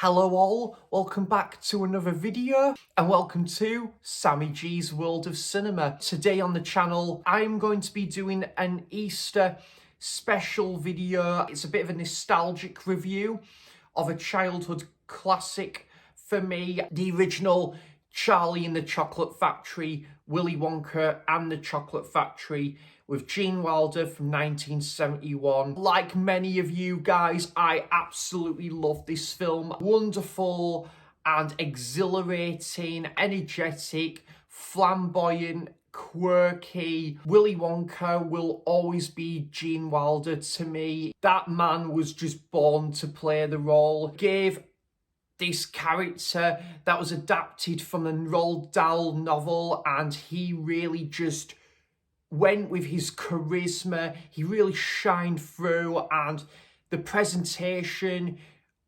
Hello all, welcome back to another video and welcome to Sammy G's World of Cinema. Today on the channel I'm going to be doing an Easter special video. It's a bit of a nostalgic review of a childhood classic for me, the original Charlie and the Chocolate Factory, Willy Wonka and the Chocolate Factory with Gene Wilder from 1971. Like many of you guys, I absolutely love this film. Wonderful and exhilarating, energetic, flamboyant, quirky. Willy Wonka will always be Gene Wilder to me. That man was just born to play the role. Gave this character that was adapted from a Roald Dahl novel, and he really just went with his charisma. He really shined through, and the presentation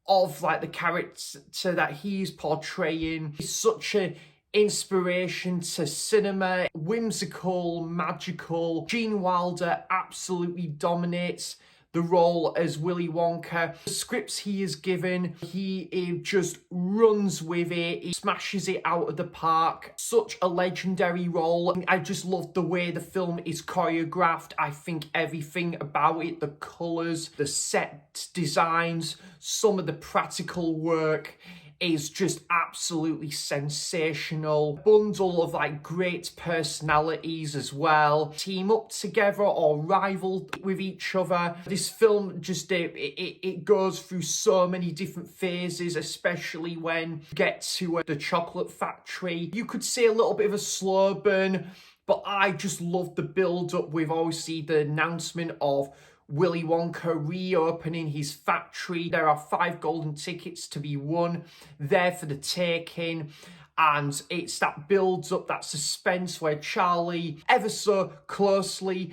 of like the character that he's portraying is such an inspiration to cinema. Whimsical, magical. Gene Wilder absolutely dominates the role as Willy Wonka. The scripts he is given, he just runs with it. He smashes it out of the park. Such a legendary role. I just love the way the film is choreographed. I think everything about it, the colours, the set designs, some of the practical work is just absolutely sensational. Bundle of like great personalities as well. Team up together or rival with each other. This film just, it goes through so many different phases, especially when you get to the Chocolate Factory. You could say a little bit of a slow burn, but I just love the build up with obviously the announcement of Willy Wonka reopening his factory. There are 5 golden tickets to be won there for the taking. And it's that builds up, that suspense where Charlie, ever so closely,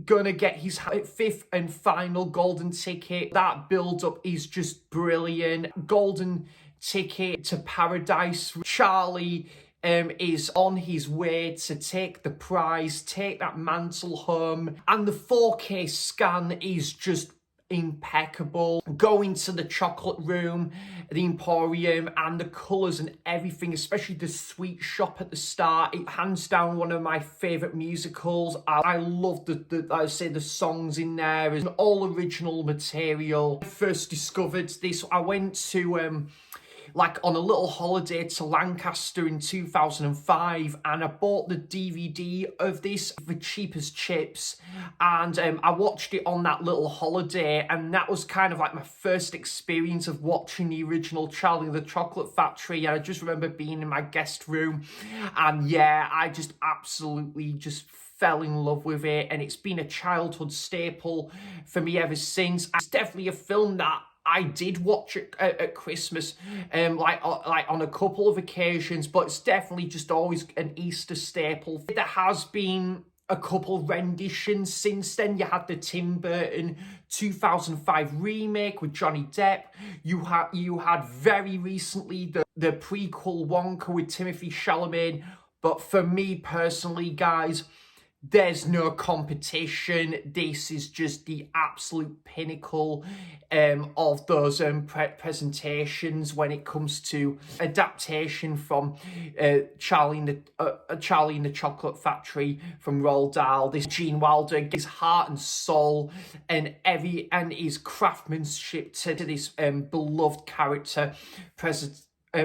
gonna get his 5th and final golden ticket. That build up is just brilliant. Golden ticket to paradise. Charlie is on his way to take the prize, take that mantle home, and the 4K scan is just impeccable. Going to the chocolate room, the Emporium, and the colours and everything, especially the sweet shop at the start. It hands down one of my favourite musicals. I love the songs in there. It's an all original material. I first discovered this, I went to like on a little holiday to Lancaster in 2005, and I bought the DVD of this for cheap as chips, and I watched it on that little holiday, and that was kind of like my first experience of watching the original Charlie and the Chocolate Factory. And I just remember being in my guest room, and yeah, I just absolutely just fell in love with it, and it's been a childhood staple for me ever since. It's definitely a film that I did watch it at Christmas, like on a couple of occasions, but it's definitely just always an Easter staple. There has been a couple renditions since then. You had the Tim Burton 2005 remake with Johnny Depp. You had very recently the prequel Wonka with Timothée Chalamet. But for me personally, guys, there's no competition. This is just the absolute pinnacle of those presentations when it comes to adaptation from Charlie and the Chocolate Factory from Roald Dahl. This Gene Wilder gives heart and soul and his craftsmanship to this beloved character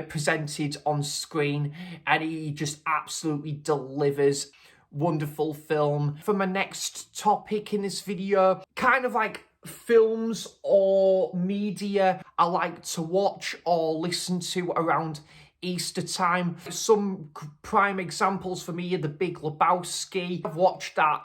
presented on screen, and he just absolutely delivers. Wonderful film. For my next topic in this video, kind of like films or media I like to watch or listen to around Easter time. Some prime examples for me are The Big Lebowski. I've watched that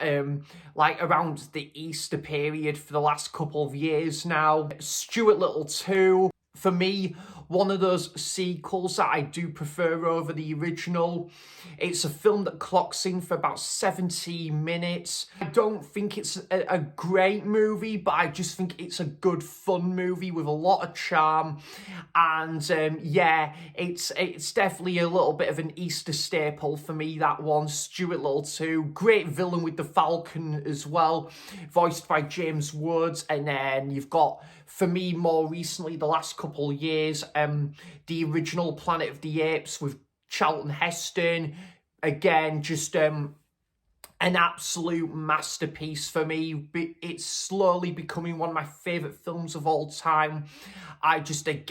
like around the Easter period for the last couple of years now. Stuart Little 2. For me, one of those sequels that I do prefer over the original. It's a film that clocks in for about 70 minutes. I don't think it's a great movie, but I just think it's a good, fun movie with a lot of charm. And yeah, it's definitely a little bit of an Easter staple for me, that one. Stuart Little 2. Great villain with the Falcon as well, voiced by James Woods. And then you've got, for me, more recently, the last couple of years, the original Planet of the Apes with Charlton Heston. Again, just an absolute masterpiece for me. It's slowly becoming one of my favourite films of all time. I just think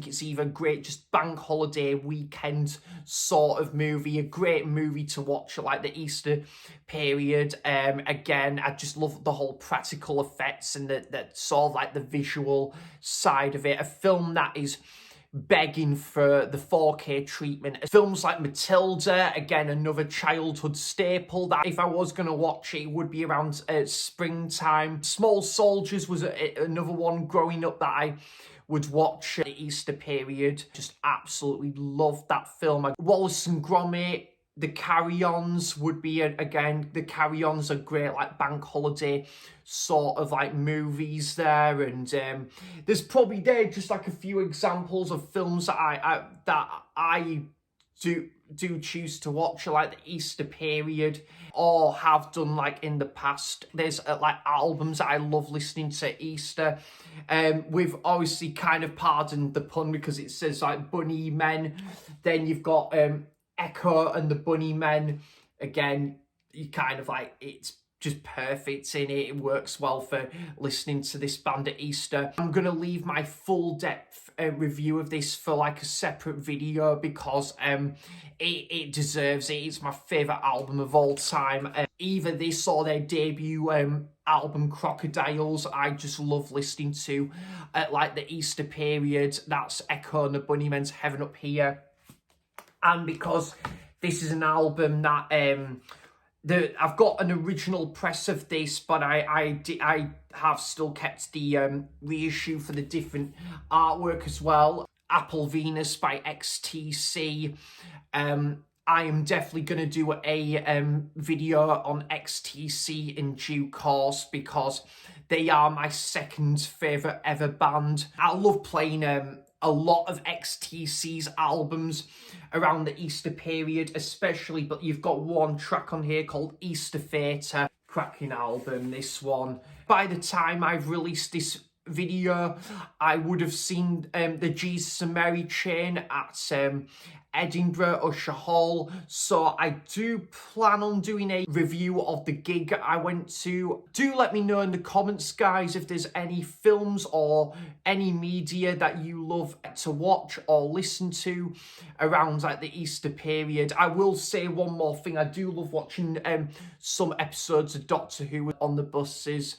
it's even great, just bank holiday weekend sort of movie, a great movie to watch at like the Easter period. Again, I just love the whole practical effects and the sort of like the visual side of it. A film that is begging for the 4K treatment. Films like Matilda, again, another childhood staple that if I was going to watch it, it would be around springtime. Small Soldiers was another one growing up that I would watch at the Easter period. Just absolutely loved that film. Wallace and Gromit, the Carry-Ons would be, again, the Carry-Ons are great, like bank holiday sort of like movies there. And there's probably just like a few examples of films that I do choose to watch like the Easter period or have done like in the past. There's like albums that I love listening to Easter. We've obviously kind of pardoned the pun because it says like Bunny Men. Then you've got Echo and the Bunnymen. Again, you kind of like, it's just perfect in it. It works well for listening to this band at Easter. I'm going to leave my full depth review of this for like a separate video because it deserves it. It's my favourite album of all time. Either this or their debut album Crocodiles, I just love listening to at like the Easter period. That's Echo and the Bunnymen's Heaven Up Here. And because this is an album that I've got an original press of this, but I have still kept the reissue for the different artwork as well. Apple Venus by XTC. I am definitely going to do a video on XTC in due course because they are my second favourite ever band. I love playing a lot of XTC's albums around the Easter period especially, but you've got one track on here called Easter Theatre. Cracking album, this one. By the time I've released this video, I would have seen the Jesus and Mary chain at Edinburgh Usher Hall, so I do plan on doing a review of the gig I went to. Do let me know in the comments, guys, if there's any films or any media that you love to watch or listen to around like the Easter period. I will say one more thing, I do love watching some episodes of Doctor Who on the buses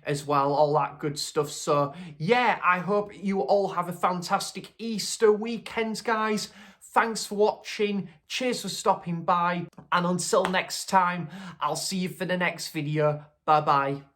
as well, all that good stuff. So yeah, I hope you all have a fantastic Easter weekend, guys. Thanks for watching, cheers for stopping by, and until next time, I'll see you for the next video. Bye bye.